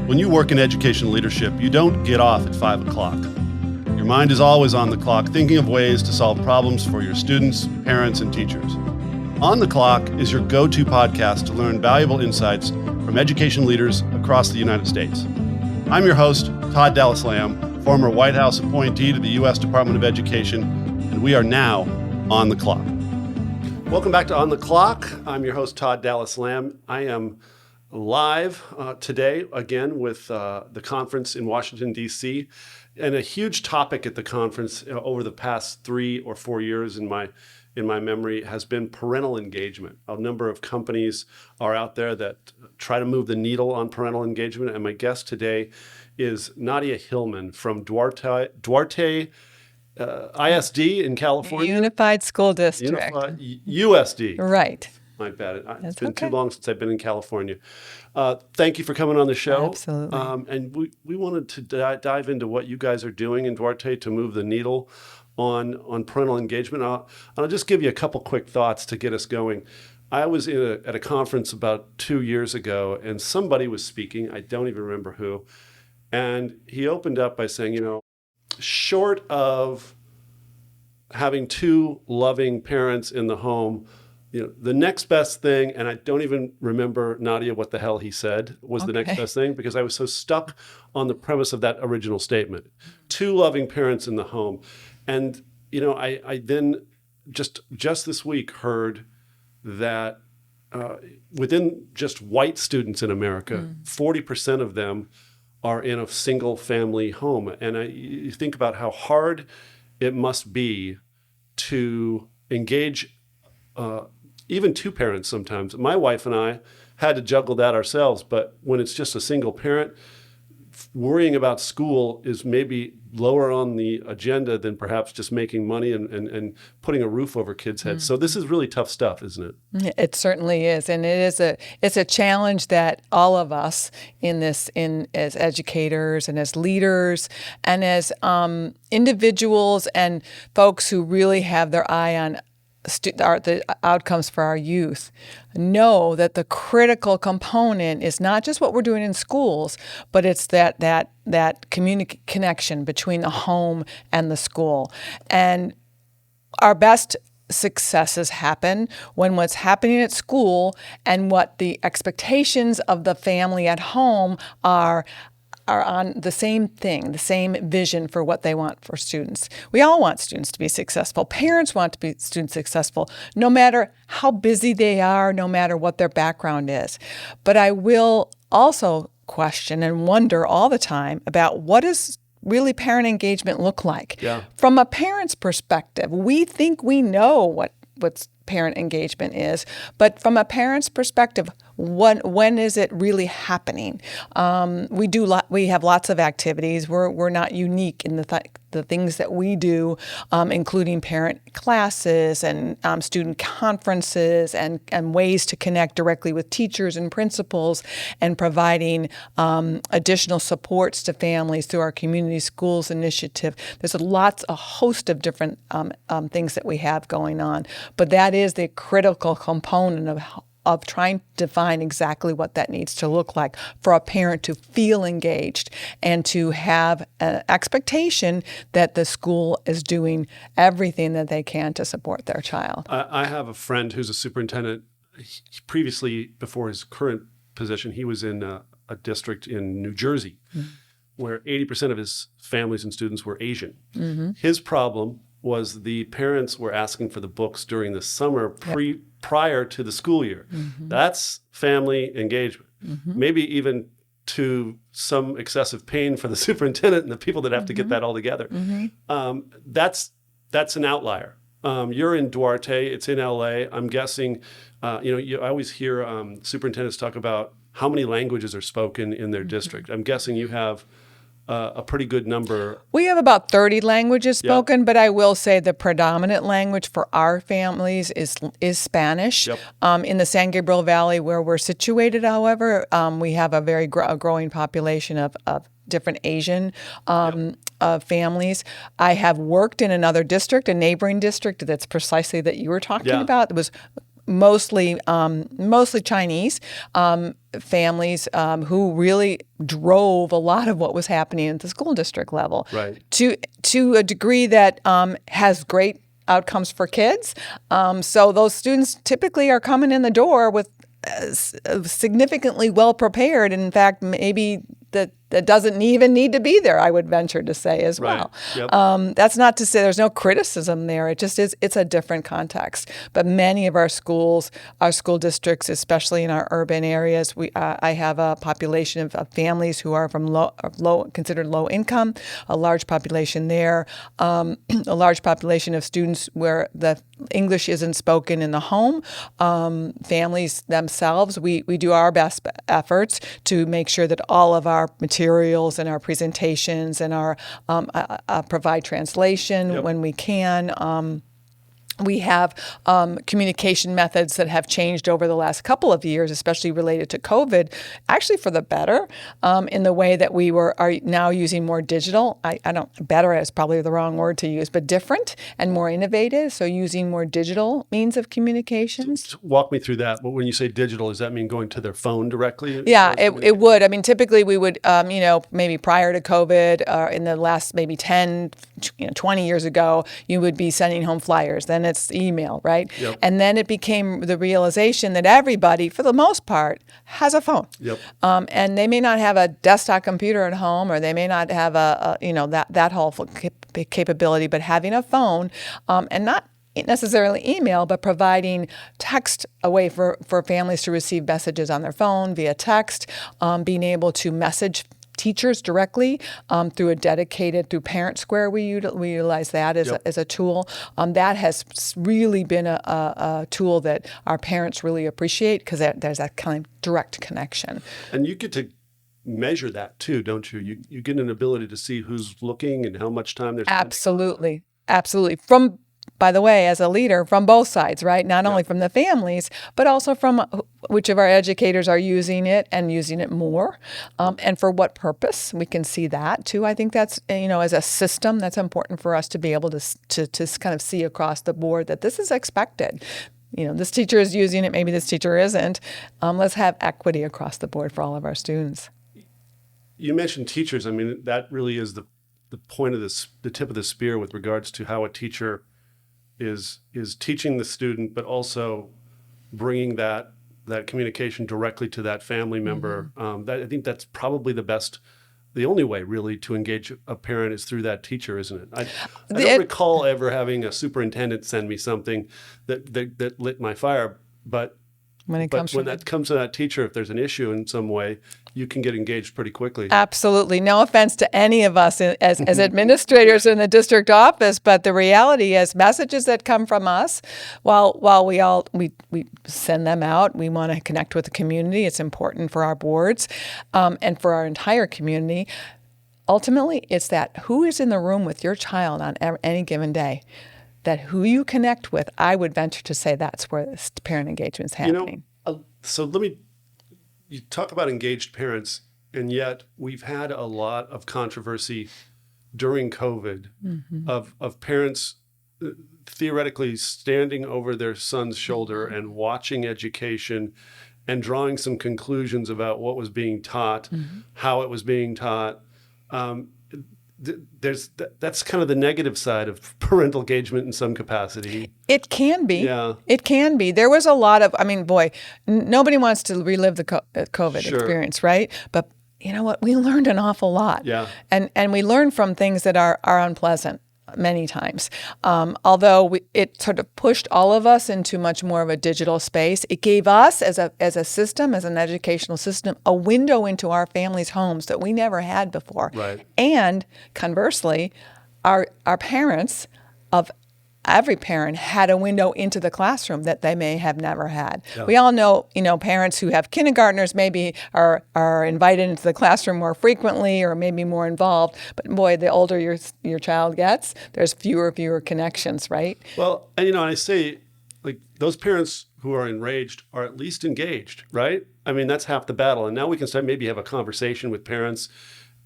When you work in education leadership, you don't get off at 5 o'clock. Your mind is always on the clock, thinking of ways to solve problems for your students, parents, and teachers. On the Clock is your go-to podcast to learn valuable insights from education leaders across the United States. I'm your host, Todd Dallas Lamb, former White House appointee to the U.S. Department of Education, and we are now on the clock. Welcome back to On the Clock. I'm your host, Todd Dallas Lamb. I am live today again with the conference in Washington, D.C. And a huge topic at the conference over the past 3 or 4 years in my memory has been parental engagement. A number of companies are out there that try to move the needle on parental engagement. And my guest today is Nadia Hillman from Duarte ISD in California. Unified School District. USD. Right. My bad. It's been too long since I've been in California. Thank you for coming on the show. Absolutely. And we wanted to dive into what you guys are doing in Duarte to move the needle on parental engagement. I'll just give you a couple quick thoughts to get us going. I was at a conference about 2 years ago, and somebody was speaking. I don't even remember who. And he opened up by saying, short of having two loving parents in the home, the next best thing, and I don't even remember, Nadia, what the hell he said was the next best thing, because I was so stuck on the premise of that original statement. Two loving parents in the home. And, I then just this week heard that within just white students in America, 40% of them are in a single family home. And you think about how hard it must be to engage even two parents sometimes. My wife and I had to juggle that ourselves, but when it's just a single parent, worrying about school is maybe lower on the agenda than perhaps just making money and putting a roof over kids' heads. So this is really tough stuff, isn't it? It certainly is, and it's a challenge that all of us as educators and as leaders and as individuals and folks who really have their eye on the outcomes for our youth know that the critical component is not just what we're doing in schools, but it's that connection between the home and the school. And our best successes happen when what's happening at school and what the expectations of the family at home are on the same thing, the same vision for what they want for students. We all want students to be successful. Parents want to be students successful, no matter how busy they are, no matter what their background is. But I will also question and wonder all the time about what does really parent engagement look like? Yeah. From a parent's perspective, we think we know what's parent engagement is, but from a parent's perspective, when is it really happening? We have lots of activities. We're not unique in the things that we do, including parent classes and student conferences and ways to connect directly with teachers and principals and providing additional supports to families through our Community Schools Initiative. There's a host of different things that we have going on, but that is the critical component of trying to define exactly what that needs to look like for a parent to feel engaged and to have an expectation that the school is doing everything that they can to support their child. I have a friend who's a superintendent. Previously, before his current position, he was in a district in New Jersey where 80% of his families and students were Asian. His problem was the parents were asking for the books during the summer prior to the school year. That's family engagement. Maybe even to some excessive pain for the superintendent and the people that have to get that all together. That's an outlier. You're in Duarte, it's in LA. I'm guessing, I always hear superintendents talk about how many languages are spoken in their district. I'm guessing you have a pretty good number. We have about 30 languages spoken, but I will say the predominant language for our families is Spanish. In the San Gabriel Valley where we're situated, however, we have a very growing population of different Asian families. I have worked in another district, a neighboring district that's precisely that you were talking about. It was mostly Chinese families who really drove a lot of what was happening at the school district level. Right. To a degree that has great outcomes for kids. So those students typically are coming in the door with significantly well prepared. In fact, maybe that doesn't even need to be there, I would venture to say as well. Yep. That's not to say there's no criticism there. It just is, it's a different context. But many of our schools, our school districts, especially in our urban areas, I have a population of families who are from considered low income, a large population there, a large population of students where the English isn't spoken in the home. Families themselves, we do our best efforts to make sure that all of our materials and our presentations and our provide translation when we can. We have communication methods that have changed over the last couple of years, especially related to COVID, actually for the better, in the way that we are now using more digital. Better is probably the wrong word to use, but different and more innovative. So using more digital means of communications. Walk me through that. When you say digital, does that mean going to their phone directly? Yeah, it would. I mean, typically we would, maybe prior to COVID, in the last maybe 10, 20 years ago, you would be sending home flyers. Then it's email, right? Yep. And then it became the realization that everybody, for the most part, has a phone. Yep. And they may not have a desktop computer at home, or they may not have that whole capability, but having a phone, and not necessarily email, but providing text a way for families to receive messages on their phone via text, being able to message teachers directly through Parent Square. We utilize that as a tool. That has really been a tool that our parents really appreciate because there's that kind of direct connection. And you get to measure that too, don't you? You get an ability to see who's looking and how much time they're spending. Absolutely. By the way, as a leader, from both sides, right? Not only from the families, but also from which of our educators are using it and using it more, and for what purpose. We can see that too. I think that's, as a system, that's important for us to be able to kind of see across the board that this is expected. This teacher is using it, maybe this teacher isn't. Let's have equity across the board for all of our students. You mentioned teachers. I mean, that really is the point of the tip of the spear with regards to how a teacher is teaching the student, but also bringing that communication directly to that family member. I think that's probably the only way really to engage a parent is through that teacher, isn't it? I don't recall ever having a superintendent send me something that lit my fire, but when that comes to that teacher, if there's an issue in some way, you can get engaged pretty quickly. Absolutely. No offense to any of us as administrators in the district office, but the reality is messages that come from us, while we send them out, we want to connect with the community. It's important for our boards and for our entire community. Ultimately, it's that who is in the room with your child on any given day. That who you connect with, I would venture to say that's where this parent engagement is happening. So you talk about engaged parents, and yet we've had a lot of controversy during COVID of parents theoretically standing over their son's shoulder and watching education and drawing some conclusions about what was being taught, how it was being taught. That's kind of the negative side of parental engagement in some capacity. It can be. Yeah. It can be. There was a lot of, nobody wants to relive the COVID experience, right? But you know what? We learned an awful lot. Yeah. And we learned from things that are unpleasant many times. Although it sort of pushed all of us into much more of a digital space, it gave us as a system, as an educational system, a window into our families' homes that we never had before. Right. And conversely, our parents of every parent had a window into the classroom that they may have never had. Yeah. We all know, parents who have kindergartners maybe are invited into the classroom more frequently or maybe more involved. But boy, the older your child gets, there's fewer connections, right? Well, and I say, like, those parents who are enraged are at least engaged, right? I mean, that's half the battle. And now we can start maybe have a conversation with parents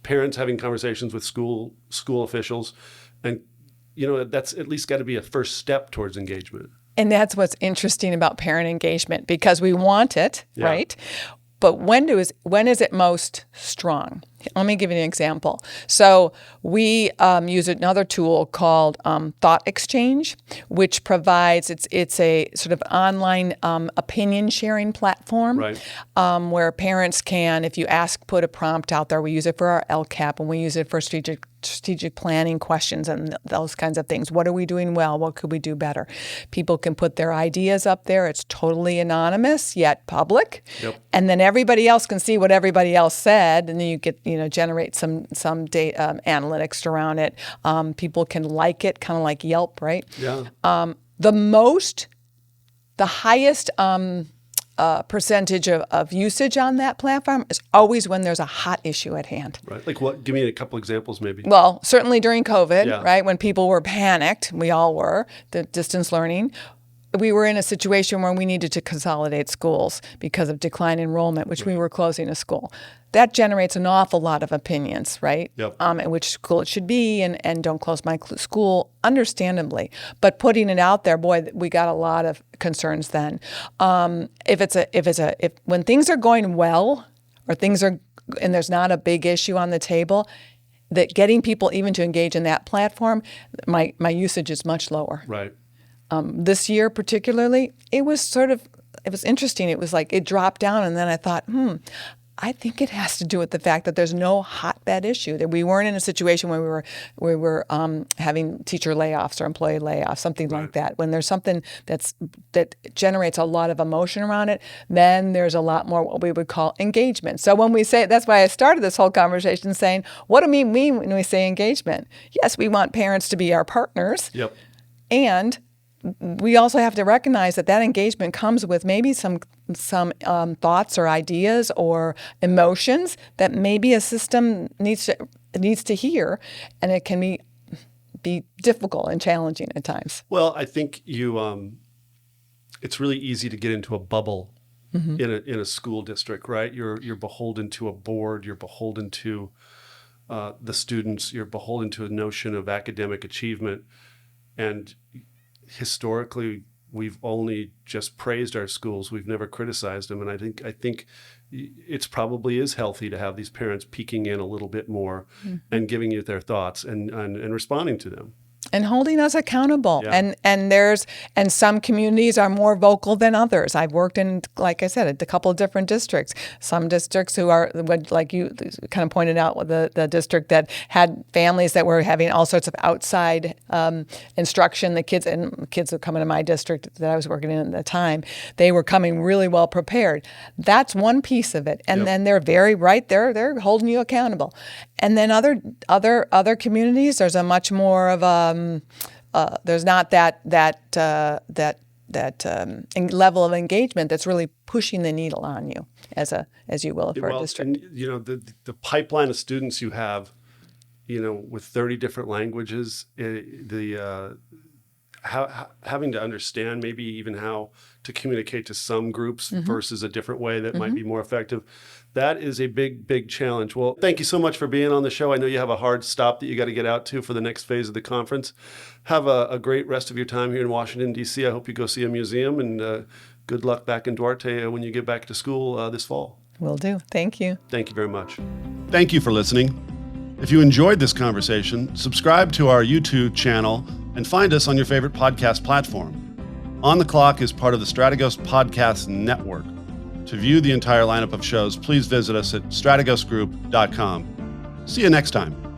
having conversations with school officials, and that's at least got to be a first step towards engagement. And that's what's interesting about parent engagement, because we want it, Yeah. right? But when is it most strong? Let me give you an example. So we use another tool called Thought Exchange, which provides it's a sort of online opinion sharing platform, Right. where parents can, if you put a prompt out there. We use it for our LCAP, and we use it for strategic planning questions and those kinds of things. What are we doing well? What could we do better? People can put their ideas up there. It's totally anonymous yet public. Yep. And then everybody else can see what everybody else said, and then you get, generate some data analytics around it. People can like it, kind of like Yelp, right? Yeah. The highest percentage of usage on that platform is always when there's a hot issue at hand. Right. Like what? Give me a couple examples, maybe. Well, certainly during COVID, Yeah. right? When people were panicked, we all were, the distance learning. We were in a situation where we needed to consolidate schools because of decline enrollment, which we were closing a school. That generates an awful lot of opinions, right? Yep. And which school it should be, and don't close my school, understandably. But putting it out there, boy, we got a lot of concerns then. If when things are going well, or and there's not a big issue on the table, that getting people even to engage in that platform, my usage is much lower. Right. This year particularly, it was interesting. It was like it dropped down, and then I thought, I think it has to do with the fact that there's no hotbed issue, that we weren't in a situation where we were having teacher layoffs or employee layoffs, something like that. When there's something that generates a lot of emotion around it, then there's a lot more what we would call engagement. So when we say, that's why I started this whole conversation saying, what do we mean when we say engagement? Yes, we want parents to be our partners. Yep. And we also have to recognize that engagement comes with maybe some thoughts or ideas or emotions that maybe a system needs to hear, and it can be difficult and challenging at times. Well, I think it's really easy to get into a bubble in a school district, right? You're beholden to a board. You're beholden to the students. You're beholden to a notion of academic achievement, and historically, we've only just praised our schools. We've never criticized them. And I think it's probably is healthy to have these parents peeking in a little bit more and giving you their thoughts and responding to them. And holding us accountable. Yeah. And some communities are more vocal than others. I've worked in, like I said, a couple of different districts. Some districts who are, like you kind of pointed out, the district that had families that were having all sorts of outside instruction. The kids who come into my district that I was working in at the time, they were coming really well prepared. That's one piece of it. And then they're very right there. They're holding you accountable. And then other communities, there's a much more of there's not that level of engagement that's really pushing the needle on you as you will for a district. And, the pipeline of students you have, with 30 different languages, having to understand maybe even how to communicate to some groups versus a different way that might be more effective. That is a big, big challenge. Well, thank you so much for being on the show. I know you have a hard stop that you got to get out to for the next phase of the conference. Have a great rest of your time here in Washington, D.C. I hope you go see a museum, and good luck back in Duarte when you get back to school this fall. Will do. Thank you. Thank you very much. Thank you for listening. If you enjoyed this conversation, subscribe to our YouTube channel and find us on your favorite podcast platform. On the Clock is part of the Strategos Podcast Network. To view the entire lineup of shows, please visit us at strategosgroup.com. See you next time.